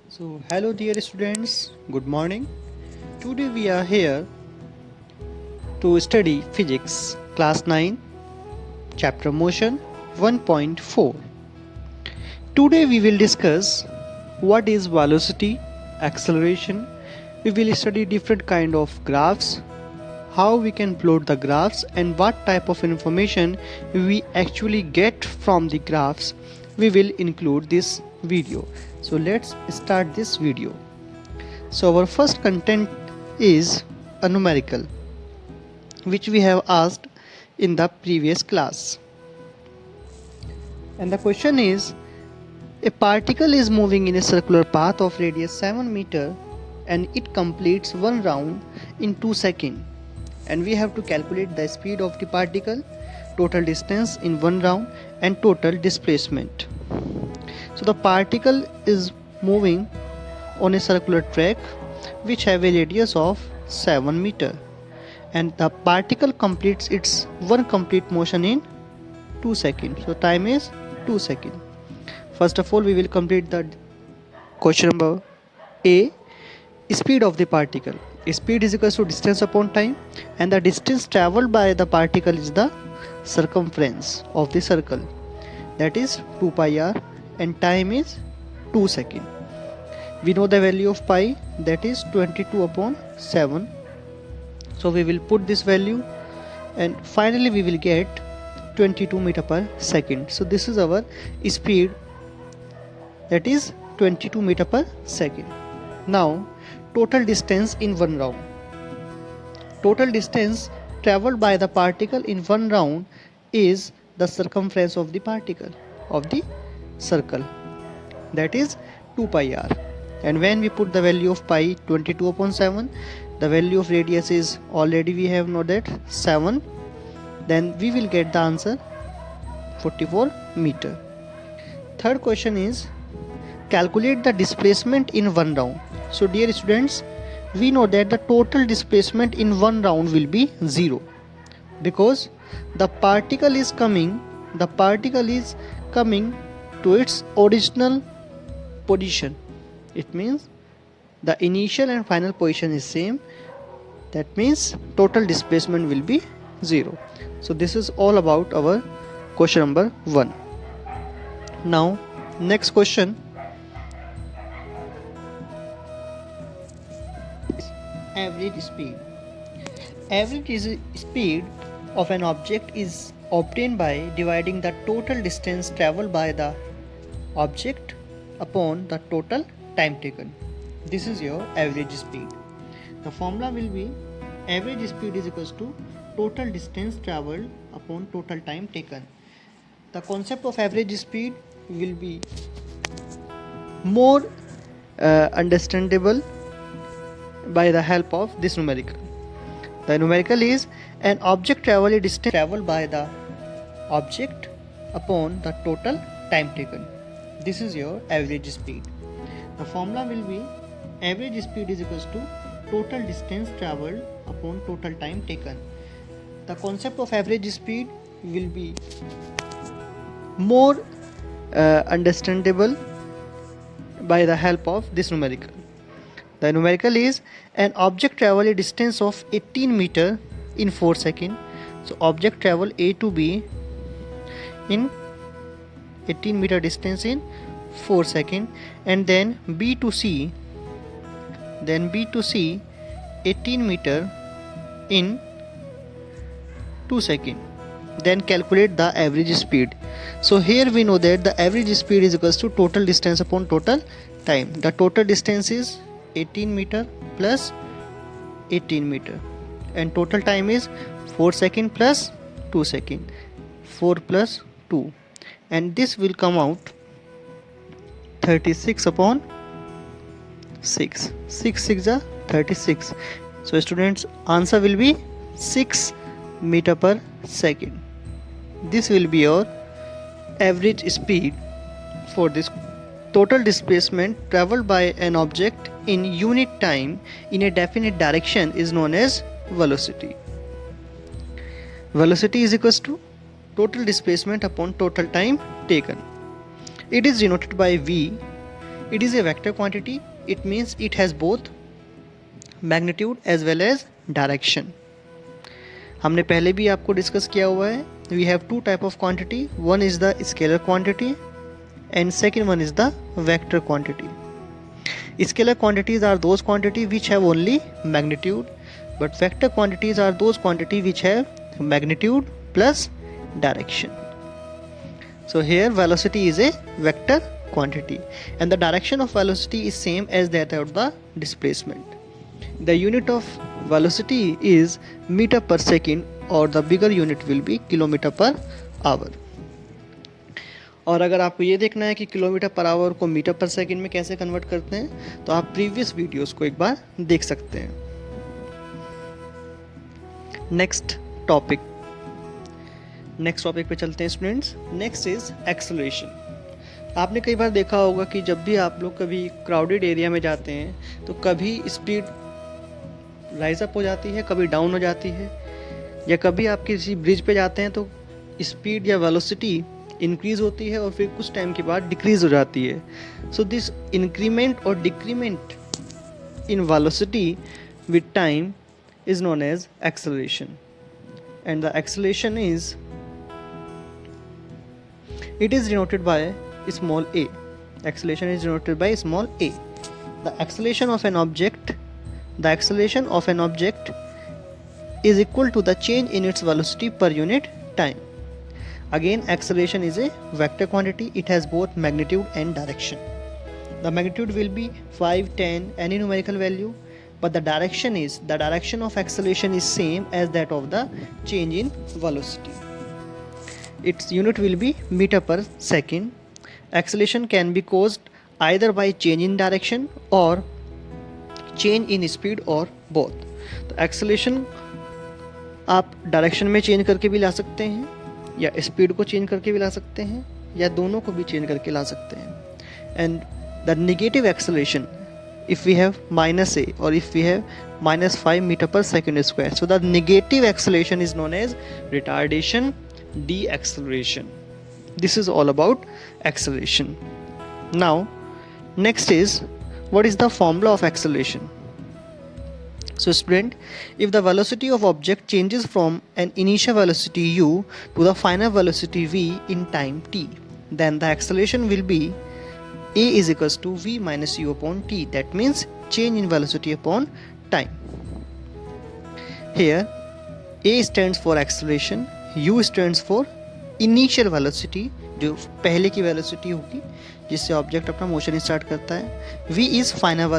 So, hello dear students, good morning. Today we are here to study physics class 9 chapter motion 1.4. Today we will discuss what is velocity, acceleration. We will study different kind of graphs, how we can plot the graphs and what type of information we actually get from the graphs. We will include this video. So let's start this video. So our first content is a numerical which we have asked in the previous class. And the question is, a particle is moving in a circular path of radius 7 meter and it completes one round in 2 seconds. And we have to calculate the speed of the particle, total distance in one round and total displacement. So the particle is moving on a circular track which have a radius of 7 meter and the particle completes its one complete motion in 2 seconds. So time is 2 seconds. First of all, we will complete the question number A. Speed of the particle. Speed is equal to distance upon time, and the distance traveled by the particle is the circumference of the circle, that is 2 pi r, and time is 2 seconds. We know the value of pi, that is 22 upon 7. So we will put this value and finally we will get 22 meter per second. So this is our speed, that is 22 meter per second. Now total distance in one round. Total distance traveled by the particle in one round is the circumference of the particle of the circle, that is 2 pi r. And when we put the value of pi 22 upon 7, the value of radius is already we have know that 7, then we will get the answer 44 meter. Third question is, calculate the displacement in one round. So dear students, we know that the total displacement in one round will be 0 because the particle is coming to its original position. It means the initial and final position is same. That means total displacement will be 0. So this is all about our question number 1. Now next question. Average speed. Average speed of an object is obtained by dividing the total distance traveled by the object upon the total time taken. This is your average speed. The formula will be average speed is equals to total distance traveled upon total time taken. The concept of average speed will be more understandable by the help of this numerical. The numerical is an object travel a distance traveled by the object upon the total time taken. This is your average speed. The formula will be average speed is equals to total distance traveled upon total time taken. The concept of average speed will be more understandable by the help of this numerical. The numerical is an object travel a distance of 18 meter in 4 seconds. So object travel A to B in 18 meter distance in 4 seconds, and then B to C 18 meter in 2 seconds. Then calculate the average speed. So here we know that the average speed is equals to total distance upon total time. The total distance is 18 meter plus 18 meter and total time is 4 second plus 2 second, 4 plus 2, and this will come out 36 upon 6. 6 6 are 36. So students, answer will be 6 meter per second. This will be your average speed for this. Total displacement traveled by an object in unit time in a definite direction is known as velocity. Velocity is equals to total displacement upon total time taken. It is denoted by V It is a vector quantity. It means it has both magnitude as well as direction. हमने पहले भी आपको discuss किया हुआ है. We have two type of quantity. One is the scalar quantity and second one is the vector quantity. Scalar quantities are those quantity which have only magnitude, but vector quantities are those quantity which have magnitude plus direction. So here velocity is a vector quantity and the direction of velocity is same as that of the displacement. The unit of velocity is meter per second और the bigger unit will be kilometer per hour. और अगर आपको ये देखना है कि kilometre per hour को metre पर सेकंड में कैसे कन्वर्ट करते हैं तो आप प्रीवियस वीडियोस को एक बार देख सकते हैं. नेक्स्ट टॉपिक पे चलते हैं स्टूडेंट्स. Next is acceleration. आपने कई बार देखा होगा कि जब भी आप लोग कभी क्राउडेड एरिया में जाते हैं तो कभी स्पीड राइज अप हो जाती है, कभी डाउन हो जाती है, या कभी आप किसी ब्रिज पे जाते हैं तो स्पीड या वेलोसिटी इंक्रीज होती है और फिर कुछ टाइम के बाद डिक्रीज हो जाती है. सो दिस इंक्रीमेंट और decrement in velocity with time is known as acceleration and the acceleration is it is denoted by small a. Acceleration is denoted by small a. The acceleration of an object is equal to the change in its velocity per unit time. Again, acceleration is a vector quantity. It has both magnitude and direction. The magnitude will be 5, 10, any numerical value, but the direction of acceleration is same as that of the change in velocity. Its unit will be meter per second. Acceleration can be caused either by change in direction or change in speed or both. तो acceleration आप direction में change करके भी ला सकते हैं या speed को change करके भी ला सकते हैं या दोनों को भी चेंज करके ला सकते हैं. And the negative acceleration if we have minus a or if we have minus 5 meter per second square, so the negative acceleration is known as retardation, deceleration. This is all about acceleration. Now next is, what is the formula of acceleration? So student, if the velocity of object changes from an initial velocity u to the final velocity v in time t, then the acceleration will be a is equals to v minus u upon t. That means change in velocity upon time. Here a stands for acceleration, u stands for initial velocity, जो पहले की velocity होगी जिससे object अपना motion start करता है. v is final velocity